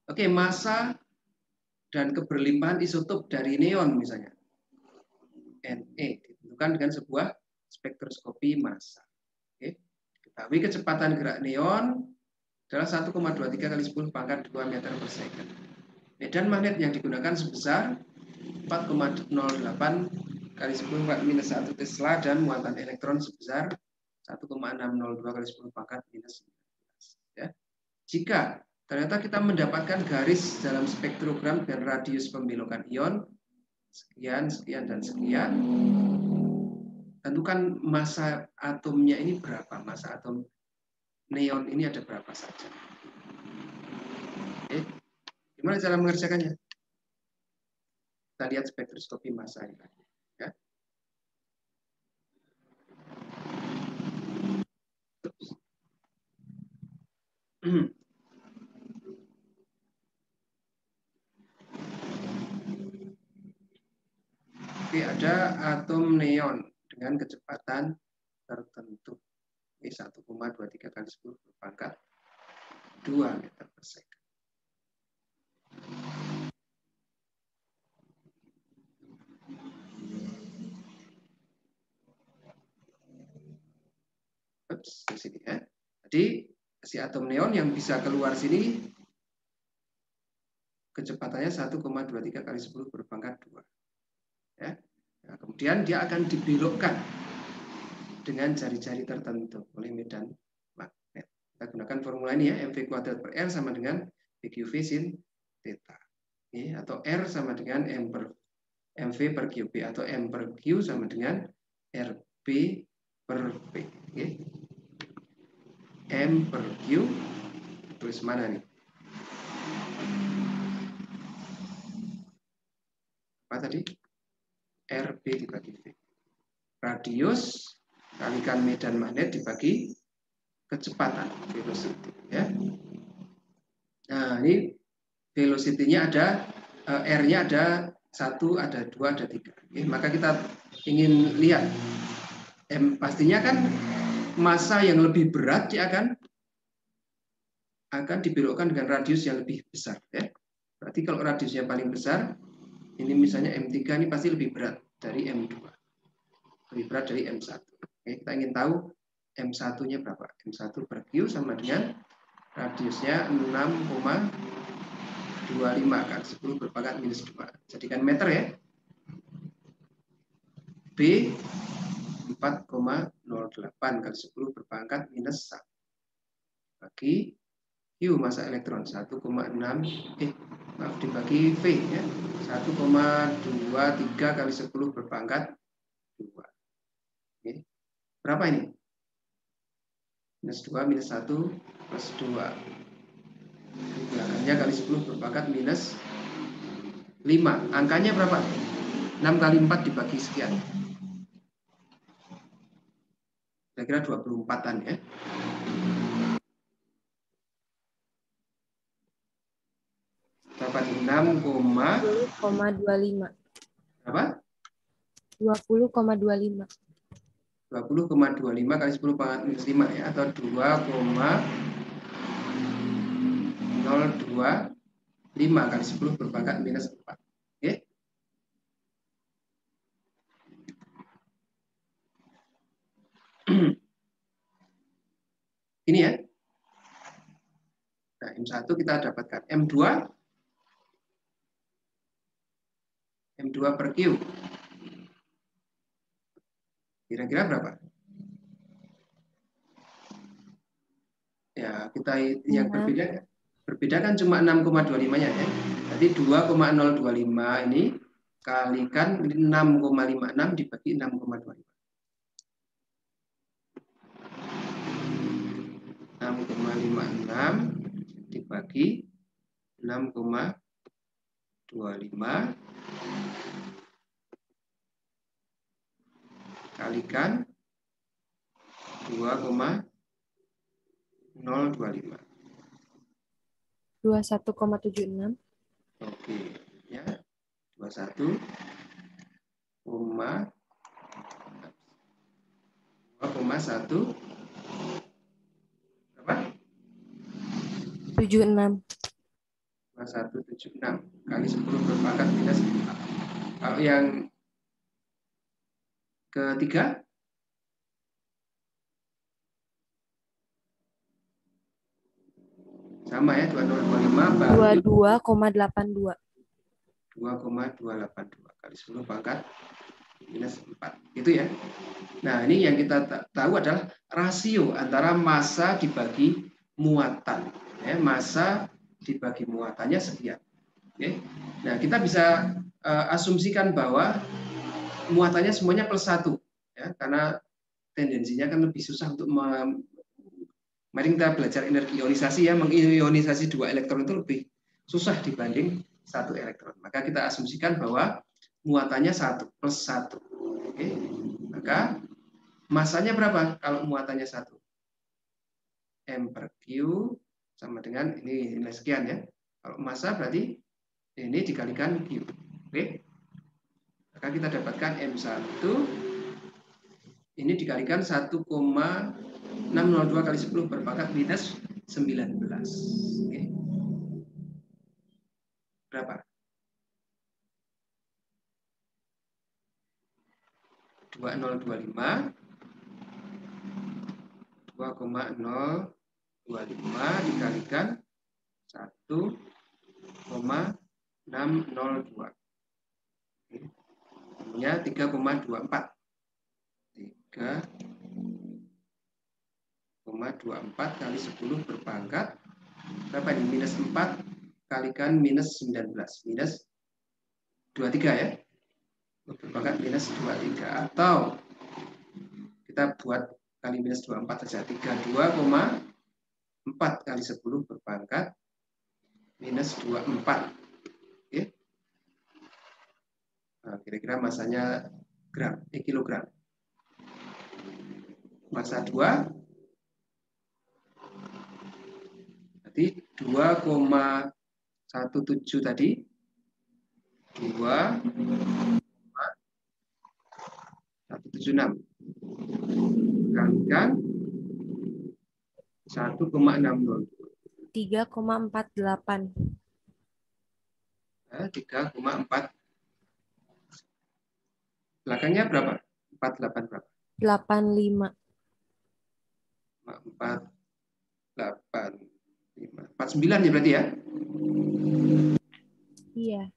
Oke, massa dan keberlimpahan isotop dari neon misalnya Ne ditentukan dengan sebuah spektroskopi massa. Oke. Ketahui kecepatan gerak neon adalah 1,23 kali 10 pangkat 2 meter per second. Medan magnet yang digunakan sebesar 4,08 kali 10 minus 1 Tesla dan muatan elektron sebesar 1,602 kali 10 pangkat minus 19. Ya. Jika ternyata kita mendapatkan garis dalam spektrogram dan radius pembelokan ion sekian, sekian, dan sekian, tentukan massa atomnya ini berapa, massa atom neon ini ada berapa saja. Oke. Gimana cara mengerjakannya? Kita lihat spektroskopi massa ini. Ya. Oke, ada atom neon dengan kecepatan tertentu. Ini 1,23 kali 10 berpangkat 2 meter per second. Ups, di sini ya. Jadi si atom neon yang bisa keluar sini kecepatannya 1,23 kali 10 berpangkat 2. Ya. Nah, kemudian dia akan dibelokkan dengan jari-jari tertentu oleh medan magnet. Kita gunakan formula ini ya, mv kuadrat per r sama dengan pqv sin theta. Ya, atau r sama dengan mv per qb atau m per q sama dengan rb per p. Ya. M per q tulis mana nih? Apa tadi? RB dibagi V. Radius kalikan medan magnet dibagi kecepatan, velocity. Ya. Nah, ini velocity-nya ada, R-nya ada 1, ada 2, ada 3. Oke, maka kita ingin lihat, pastinya kan massa yang lebih berat dia akan dibelokkan dengan radius yang lebih besar. Ya. Berarti kalau radiusnya paling besar, ini misalnya M3 ini pasti lebih berat dari M2. Lebih berat dari M1. Oke, kita ingin tahu M1-nya berapa. M1 per Q sama dengan radiusnya 6,25 kali 10 berpangkat minus 2. Jadikan meter ya. B 4,08 kali 10 berpangkat minus 1. Bagi Q massa elektron 1,6 dibagi V ya. 1,23 kali 10 berpangkat 2. Oke. Berapa ini? Minus 2 minus 1 plus 2. Belakangnya kali 10 berpangkat minus 5. Angkanya berapa? 6 kali 4 dibagi sekian. Kira-kira 24-an ya. Dapat 20,25. Berapa? 20,25. 20,25 kali 10 pangkat minus 5 ya, atau 2,025 kali 10 berpangkat minus 4. Oke. Ini ya. Nah, M1 kita dapatkan. M2 per Q. Kira-kira berapa? Ya, kita yang berbeda kan cuma 6,25-nya ya. Jadi 2,025 ini kalikan 6,56 dibagi 6,25. 6,56 dibagi 6,25 kalikan 2,025. 21,76. Oke, ya. 21, 2,1 berapa? 76. 176 kali 10 berpangkat minus 4. Kalau yang ketiga, sama ya, 2025 bagi 22,82. 2,282 kali 10 pangkat minus 4. Itu ya. Nah, ini yang kita tahu adalah rasio antara massa dibagi muatan. Ya, massa dibagi muatannya sekian. Oke. Nah, kita bisa asumsikan bahwa muatannya semuanya plus 1. Ya, karena tendensinya kan lebih susah untuk mari kita belajar energi ionisasi ya, mengionisasi 2 elektron itu lebih susah dibanding 1 elektron. Maka kita asumsikan bahwa muatannya 1 plus 1. Oke. Maka masanya berapa kalau muatannya 1? M per Q sama dengan ini nilai sekian ya. Kalau massa berarti ini dikalikan Q. Oke. Maka kita dapatkan M1 ini dikalikan 1,602 kali 10 berpangkat minus 19. Oke. Berapa? 2025 2,025 dikalikan 1,602. Namanya 3,24. 3,24 kali 10 berpangkat berapa ini? Minus 4 kalikan minus 19. Minus 23 ya. Berpangkat minus 23. Atau kita buat kali minus 24 saja. 32,4 kali 10 berpangkat minus 24. Oke. Nah, kira-kira masanya kilogram. Massa 2 berarti 2,17 tadi 2,176 kalikan 1,60 3,48. 3,4 belakangnya berapa? 48 berapa? 85. 49 ya berarti ya? Iya.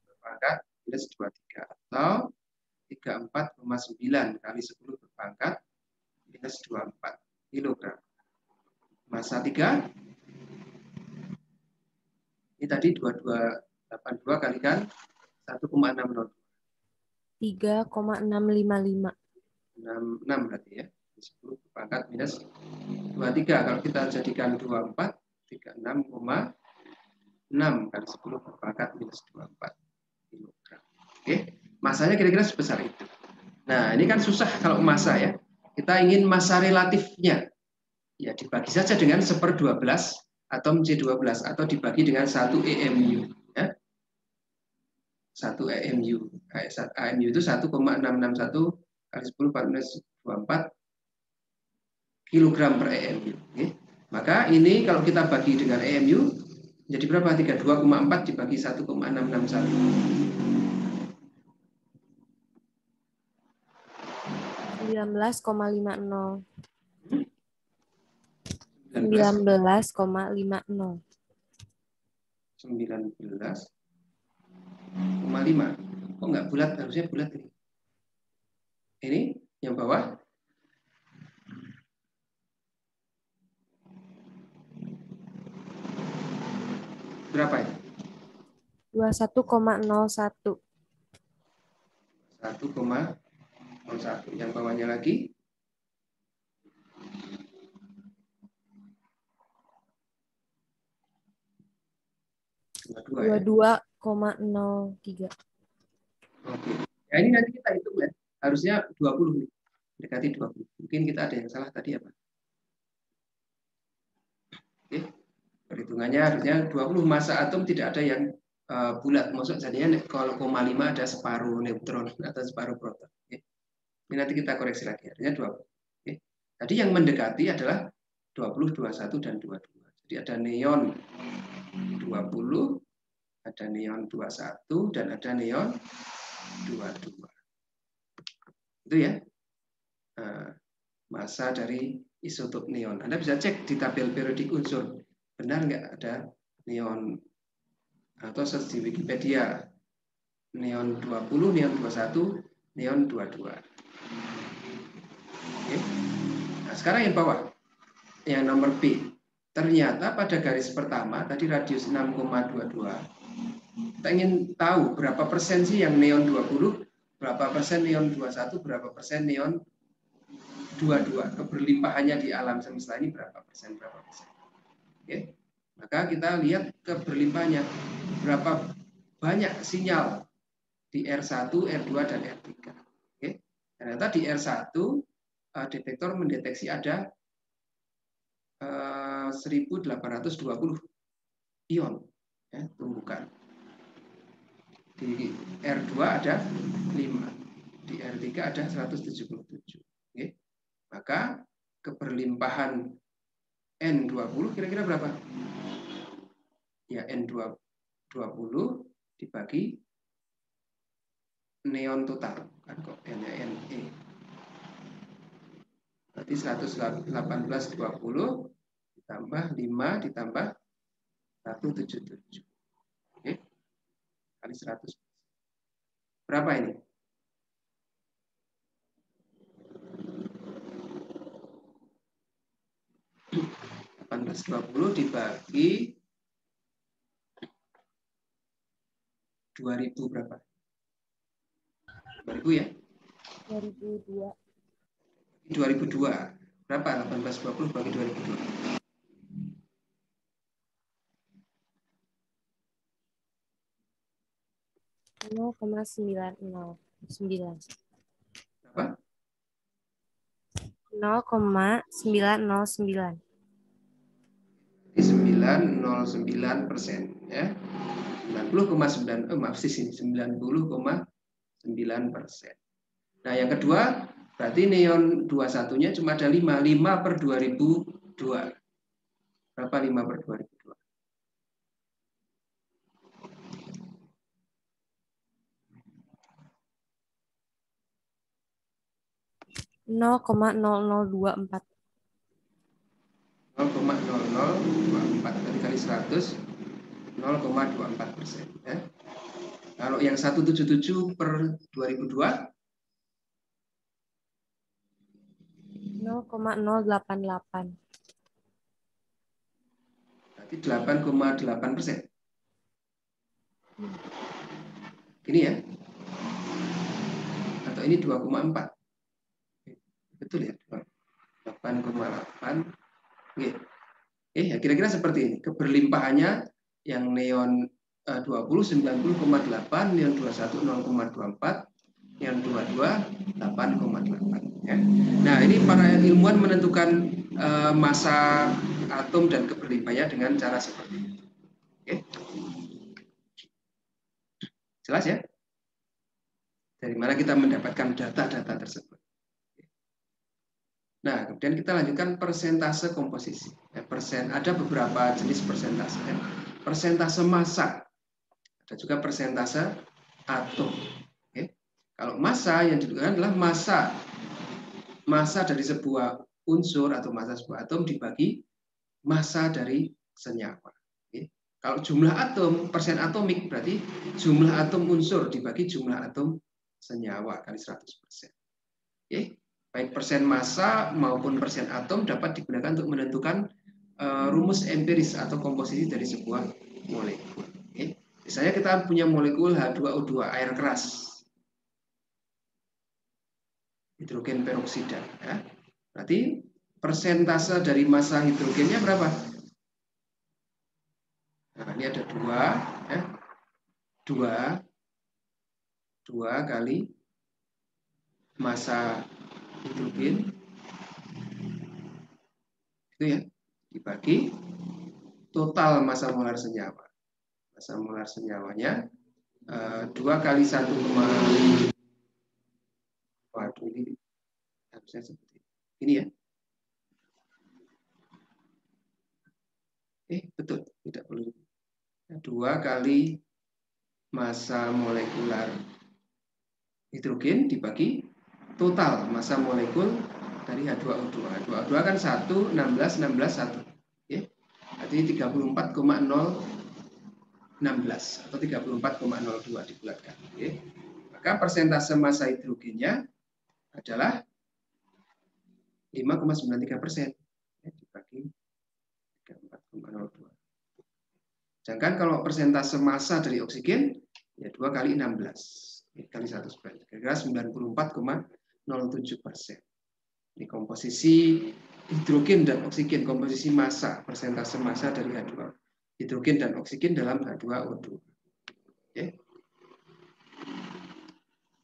Berpangkat minus 23 atau 34,9 kali 10 berpangkat minus 24 kilogram. Massa 3 ini tadi 2282 kalikan 1,602. 3,655. 66 berarti ya. 10 berpangkat minus 23. Kalau kita jadikan 24, 36,6 kali 10 berpangkat minus 24 kilogram. Oke, masanya kira-kira sebesar itu. Nah, ini kan susah kalau massa ya. Kita ingin massa relatifnya. Ya, dibagi saja dengan 1/12 atom C12 atau dibagi dengan 1 EMU. Ya. 1 EMU. EMU itu 1,661 kali 10 minus 24 kilogram per EMU. Okay. Maka ini kalau kita bagi dengan EMU, jadi berapa? 32,4 dibagi 1,661. 19,50. 19,50. Oh, enggak bulat, harusnya bulat ini. Ini yang bawah. Berapa itu? 21,01. 1,01. Yang bawahnya lagi. 22,03. Oke. Ya, ini nanti kita hitung ya. Harusnya 20 nih. Dekati 20. Mungkin kita ada yang salah tadi apa? Oke. Perhitungannya harusnya 20. Massa atom tidak ada yang bulat. Maksud jadinya kalau 0,5 ada separuh neutron atau separuh proton. Oke. Ini nanti kita koreksi lagi. Artinya 20. Oke. Tadi yang mendekati adalah 20, 21, dan 22. Jadi ada neon 20, ada neon 21, dan ada neon 22. Itu ya. Nah, massa dari isotop neon. Anda bisa cek di tabel periodik unsur. Benar nggak ada neon, atau search di Wikipedia, neon 20, neon 21, neon 22. Oke. Nah, sekarang yang bawah, yang nomor B. Ternyata pada garis pertama, tadi radius 6,22, kita ingin tahu berapa persen sih yang neon 20, berapa persen neon 21, berapa persen neon 22. Keberlimpahannya di alam semesta ini berapa persen, berapa persen. Oke. Maka kita lihat keberlimpahannya, berapa banyak sinyal di R1, R2, dan R3. Oke. Ternyata di R1 detektor mendeteksi ada 1820 ion ya, tumbukan. Di R2 ada 5, di R3 ada 177. Oke. Maka keberlimpahan N20 kira-kira berapa? Ya, N20 dibagi neon total, kan kok N-nya Ne. Berarti 11820 ditambah 5 ditambah 177. Oke. Kali 100. Berapa ini? (1820) dibagi 2000 berapa? 2000 ya? 2002. 2002. Berapa 1820 bagi 2002? 0,909. Berapa? 0,909. 909% ya. 90,9 maaf di sini 90,9%. Nah, yang kedua berarti neon 21-nya cuma ada 5 per 2002. Berapa 5 per 2002? 0,0024. 0,0024 tadi kali 100, 0,24%. Ya. Kalau yang 177 per 2002 0,088. berarti 8,8%. Ini ya. Atau ini 2,4. Betul ya? 8,8. Oke. Ya kira-kira seperti ini. Keberlimpahannya yang neon 20 90,8, neon 21 0,24, neon 22 8,8 ya. Nah, ini para ilmuwan menentukan massa atom dan keberlimpahannya dengan cara seperti ini. Oke. Jelas ya? Dari mana kita mendapatkan data-data tersebut. Nah, kemudian kita lanjutkan persentase komposisi. Ada beberapa jenis persentase. Persentase massa, ada juga persentase atom. Oke. Kalau massa yang ditentukan adalah massa dari sebuah unsur atau massa sebuah atom dibagi massa dari senyawa. Oke. Kalau jumlah atom, persen atomik berarti jumlah atom unsur dibagi jumlah atom senyawa kali 100%. Oke. Baik persen massa maupun persen atom dapat digunakan untuk menentukan rumus empiris atau komposisi dari sebuah molekul. Oke. Misalnya kita punya molekul H2O2, air keras, hidrogen peroksida. Ya. Berarti persentase dari massa hidrogennya berapa? Nah, ini ada 2, ya. 2 kali massa hidrogen itu ya, dibagi total massa molar senyawa. Massa molar senyawanya 2 kali 1,5. Waduh, ini harusnya seperti ini ya. Betul, tidak perlu. 2 kali massa molekular hidrogen dibagi total massa molekul dari H2O2. H2O2 kan 1, 16, 16, 1. Oke. Artinya 34,016 atau 34,02 dibulatkan. Oke. Maka persentase massa hidrogennya adalah 5,93% dibagi 34,02. Sedangkan kalau persentase massa dari oksigen ya 2 kali 16 kali 1 sebanyak kira-kira 94,07%. Ini komposisi hidrogen dan oksigen, komposisi massa, persentase massa dari H2 hidrogen dan oksigen dalam H2O2. Oke.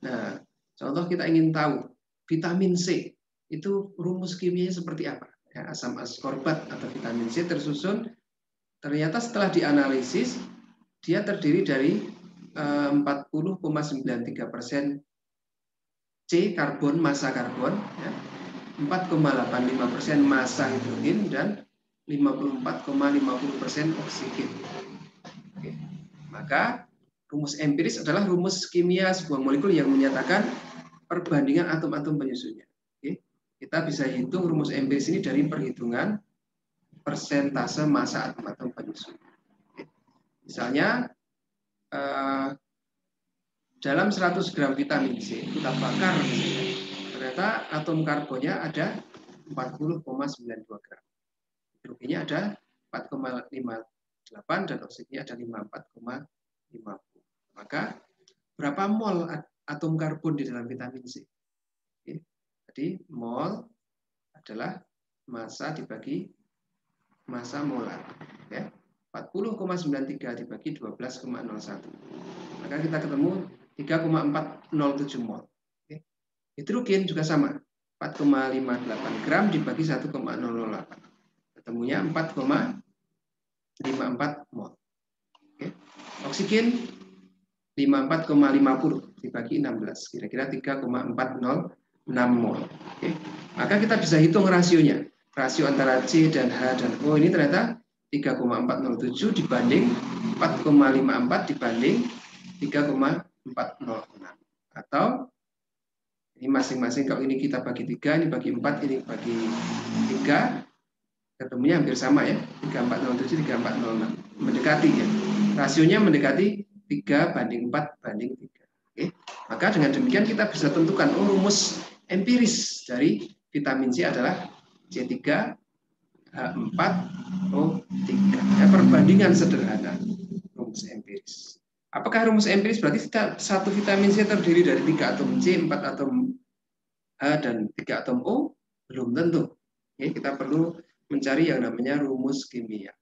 Nah, contoh kita ingin tahu vitamin C itu rumus kimianya seperti apa? Ya, asam ascorbat atau vitamin C tersusun, ternyata setelah dianalisis dia terdiri dari 40,93% C karbon, massa karbon, ya, 4,85% massa hidrogen dan 54,50% oksigen. Oke. Maka rumus empiris adalah rumus kimia sebuah molekul yang menyatakan perbandingan atom-atom penyusunnya. Oke. Kita bisa hitung rumus empiris ini dari perhitungan persentase massa atom-atom penyusun. Oke. Misalnya dalam 100 gram vitamin C kita bakar, ternyata atom karbonnya ada 40,92 gram. Hidrogennya ada 4,58 dan oksigennya ada 54,50. Maka berapa mol atom karbon di dalam vitamin C? Oke. Jadi mol adalah massa dibagi massa molar. Ya. 40,93 dibagi 12,01. Maka kita ketemu 3,407 mol. Oke. Hidrogen juga sama. 4,58 gram dibagi 1,008. Ketemunya 4,54 mol. Oke. Oksigen 54,50 dibagi 16, kira-kira 3,406 mol. Oke. Maka kita bisa hitung rasionya. Rasio antara C dan H dan O ini ternyata 3,407 dibanding 4,54 dibanding 3,406. Atau ini masing-masing, kalau ini kita bagi 3, ini bagi 4, ini bagi 3, ketemunya hampir sama ya, 3407, 3406. Mendekati ya. Rasionya mendekati 3 banding 4 banding 3. Oke. Maka dengan demikian kita bisa tentukan rumus empiris dari vitamin C adalah C3H4O3. Ya, perbandingan sederhana rumus empiris. Apakah rumus empiris berarti satu vitamin C terdiri dari 3 atom C, 4 atom H, dan 3 atom O? Belum tentu. Oke, kita perlu mencari yang namanya rumus kimia.